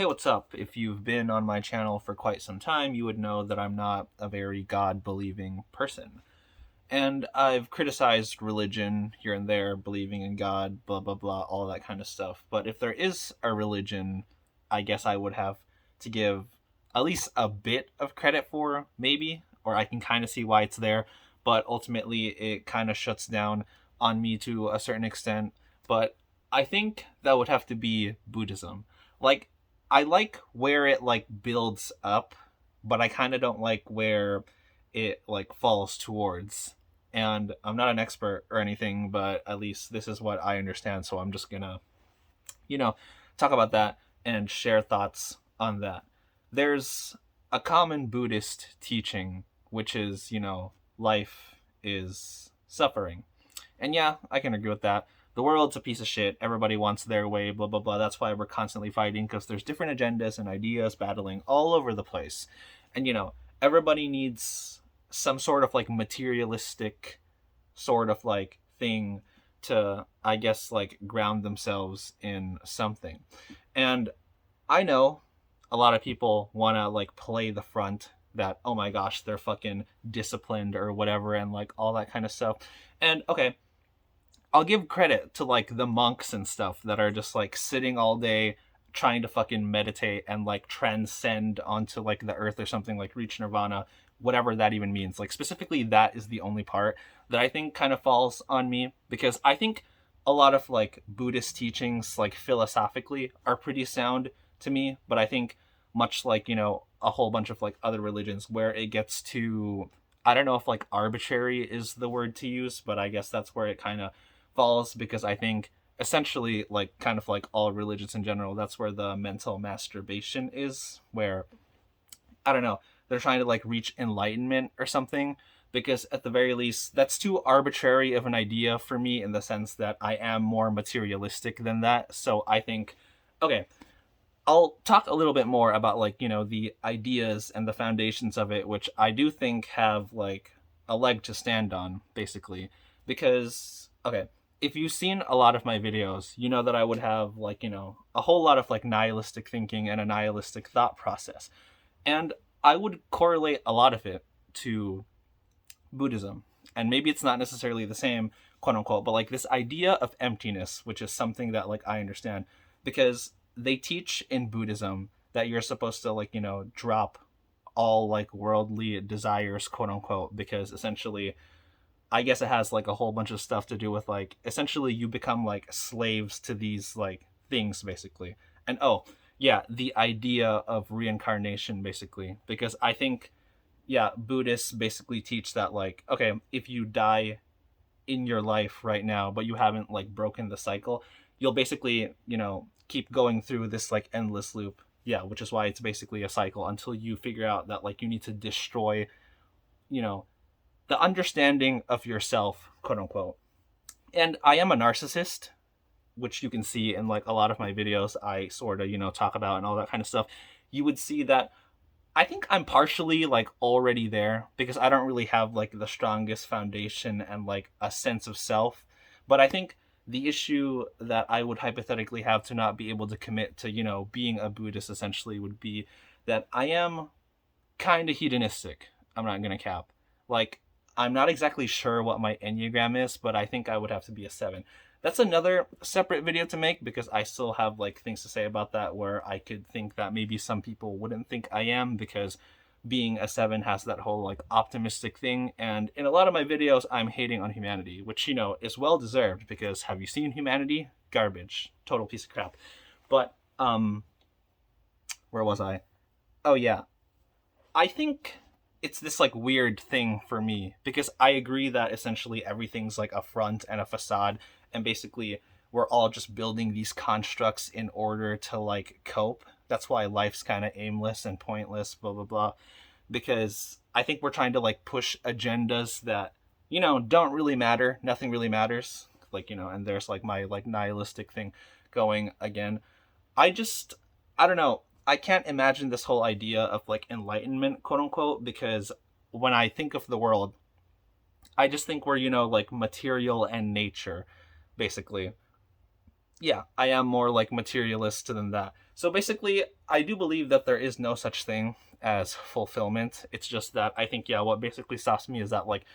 Hey, what's up? If you've been on my channel for quite some time, you would know that I'm not a very God-believing person. And I've criticized religion here and there, believing in God, blah, blah, blah, all that kind of stuff. But if there is a religion, I guess I would have to give at least a bit of credit for, maybe, or I can kind of see why it's there. But ultimately, it kind of shuts down on me to a certain extent. But I think that would have to be Buddhism. Like, I like where it like builds up, but I kind of don't like where it like falls towards. And I'm not an expert or anything, but at least this is what I understand. So I'm just gonna, you know, talk about that and share thoughts on that. There's a common Buddhist teaching, which is, life is suffering. And yeah, I can agree with that. The world's a piece of shit. Everybody wants their way, blah, blah, blah. That's why we're constantly fighting, because there's different agendas and ideas battling all over the place. And, everybody needs some sort of like materialistic sort of like thing to, I guess, like ground themselves in something. And I know a lot of people want to like play the front that, oh my gosh, they're fucking disciplined or whatever, and like all that kind of stuff. And okay, I'll give credit to like the monks and stuff that are just like sitting all day trying to fucking meditate and like transcend onto like the earth or something, like reach nirvana, whatever that even means. Like specifically, that is the only part that I think kind of falls on me, because I think a lot of like Buddhist teachings, like philosophically, are pretty sound to me, but I think much like, a whole bunch of like other religions where it gets to, I don't know if like arbitrary is the word to use, but I guess that's where it kind of falls, because I think essentially, like kind of like all religions in general, that's where the mental masturbation is, where I don't know, they're trying to like reach enlightenment or something, because at the very least that's too arbitrary of an idea for me, in the sense that I am more materialistic than that. So I think, okay, I'll talk a little bit more about like, the ideas and the foundations of it, which I do think have like a leg to stand on, basically. Because, okay, if you've seen a lot of my videos, you know that I would have like, a whole lot of like nihilistic thinking and a nihilistic thought process. And I would correlate a lot of it to Buddhism. And maybe it's not necessarily the same, quote unquote, but like this idea of emptiness, which is something that like I understand, because they teach in Buddhism that you're supposed to like, drop all like worldly desires, quote unquote, because essentially I guess it has like a whole bunch of stuff to do with like essentially you become like slaves to these like things, basically. And oh, yeah, the idea of reincarnation, basically, because I think, yeah, Buddhists basically teach that like, okay, if you die in your life right now but you haven't like broken the cycle, you'll basically, keep going through this like endless loop. Yeah, which is why it's basically a cycle until you figure out that like you need to destroy, you know the understanding of yourself, quote unquote. And I am a narcissist, which you can see in like a lot of my videos. I sort of, talk about and all that kind of stuff. You would see that I think I'm partially like already there, because I don't really have like the strongest foundation and like a sense of self. But I think the issue that I would hypothetically have to not be able to commit to, being a Buddhist essentially would be that I am kind of hedonistic. I'm not going to cap. Like, I'm not exactly sure what my Enneagram is, but I think I would have to be a 7. That's another separate video to make, because I still have like things to say about that, where I could think that maybe some people wouldn't think I am, because being a 7 has that whole like optimistic thing. And in a lot of my videos, I'm hating on humanity, which, is well deserved, because have you seen Humanity? Garbage. Total piece of crap. But, where was I? Oh, yeah. I think it's this like weird thing for me, because I agree that essentially everything's like a front and a facade, and basically we're all just building these constructs in order to like cope. That's why life's kind of aimless and pointless, blah blah blah, because I think we're trying to like push agendas that, don't really matter. Nothing really matters. Like, and there's like my like nihilistic thing going again. I don't know. I can't imagine this whole idea of like enlightenment, quote unquote, because when I think of the world, I just think we're, like material and nature, basically. yeah, I am more like materialist than that. So basically, I do believe that there is no such thing as fulfillment. It's just that I think, yeah, what basically stops me is that, like,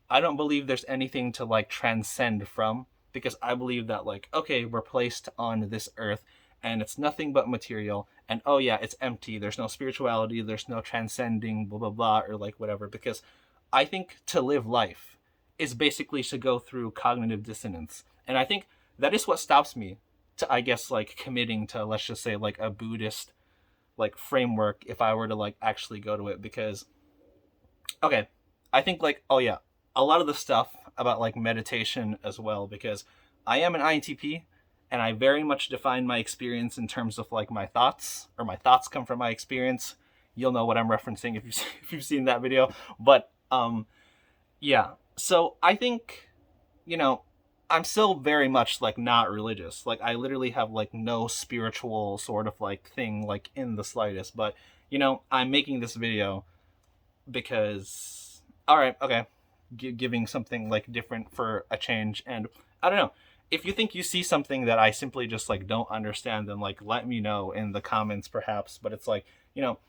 I don't believe there's anything to like transcend from, because I believe that, like, okay, we're placed on this earth and it's nothing but material, and oh yeah, it's empty. There's no spirituality, there's no transcending, blah blah blah, or like whatever. Because I think to live life is basically to go through cognitive dissonance. And I think that is what stops me to, I guess, like committing to, let's just say, like a Buddhist like framework if I were to like actually go to it. Because okay, I think like, oh yeah, a lot of the stuff about like meditation as well, because I am an INTP and I very much define my experience in terms of like my thoughts, or my thoughts come from my experience. You'll know what I'm referencing if you if you've seen that video. But yeah. So I think, you know, I'm still very much like not religious. Like I literally have like no spiritual sort of like thing like in the slightest. But you know, I'm making this video because all right, okay, giving something like different for a change. And I don't know, if you think you see something that I simply just like don't understand, then like let me know in the comments perhaps. But it's like, you know,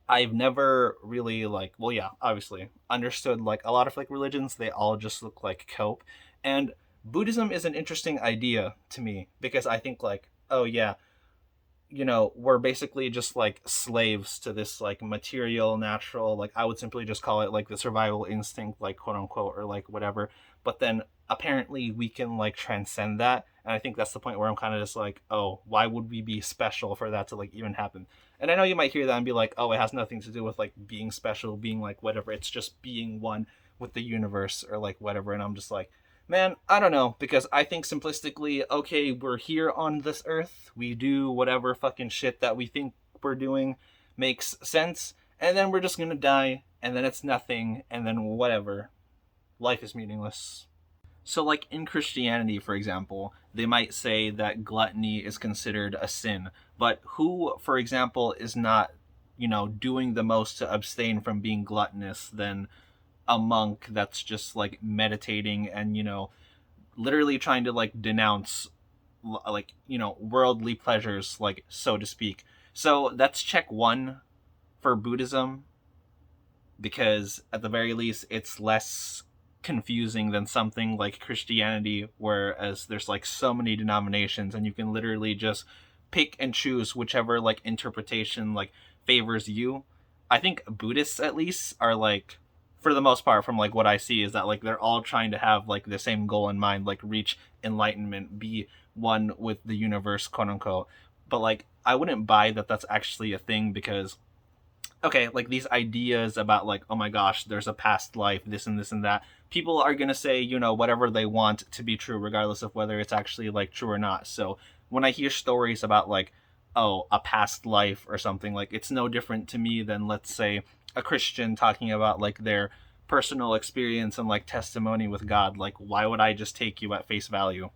I've never really like, well yeah, obviously understood like a lot of like religions, they all just look like cope. And Buddhism is an interesting idea to me, because I think like, oh yeah, you know, we're basically just like slaves to this like material, natural, like I would simply just call it like the survival instinct, like quote unquote, or like whatever. But then apparently we can like transcend that. And I think that's the point where I'm kind of just like, oh, why would we be special for that to like even happen? And I know you might hear that and be like, oh, it has nothing to do with like being special, being like whatever. It's just being one with the universe or like whatever. And I'm just like, man, I don't know, because I think simplistically, okay, we're here on this earth, we do whatever fucking shit that we think we're doing makes sense, and then we're just gonna die, and then it's nothing, and then whatever. Life is meaningless. So, like in Christianity, for example, they might say that gluttony is considered a sin, but who, for example, is not, you know, doing the most to abstain from being gluttonous than a monk that's just like meditating and, you know, literally trying to like denounce like, you know, worldly pleasures, like so to speak. So that's check one for Buddhism, because at the very least it's less confusing than something like Christianity, whereas there's like so many denominations and you can literally just pick and choose whichever like interpretation like favors you. I think Buddhists at least are like, for the most part, from like what I see, is that like they're all trying to have like the same goal in mind, like reach enlightenment, be one with the universe, quote unquote. But like I wouldn't buy that that's actually a thing, because okay, like these ideas about like, oh my gosh, there's a past life, this and this and that. People are gonna say, you know, whatever they want to be true, regardless of whether it's actually like true or not. So when I hear stories about like, oh, a past life or something, like it's no different to me than, let's say, a Christian talking about like their personal experience and like testimony with God. Like, why would I just take you at face value?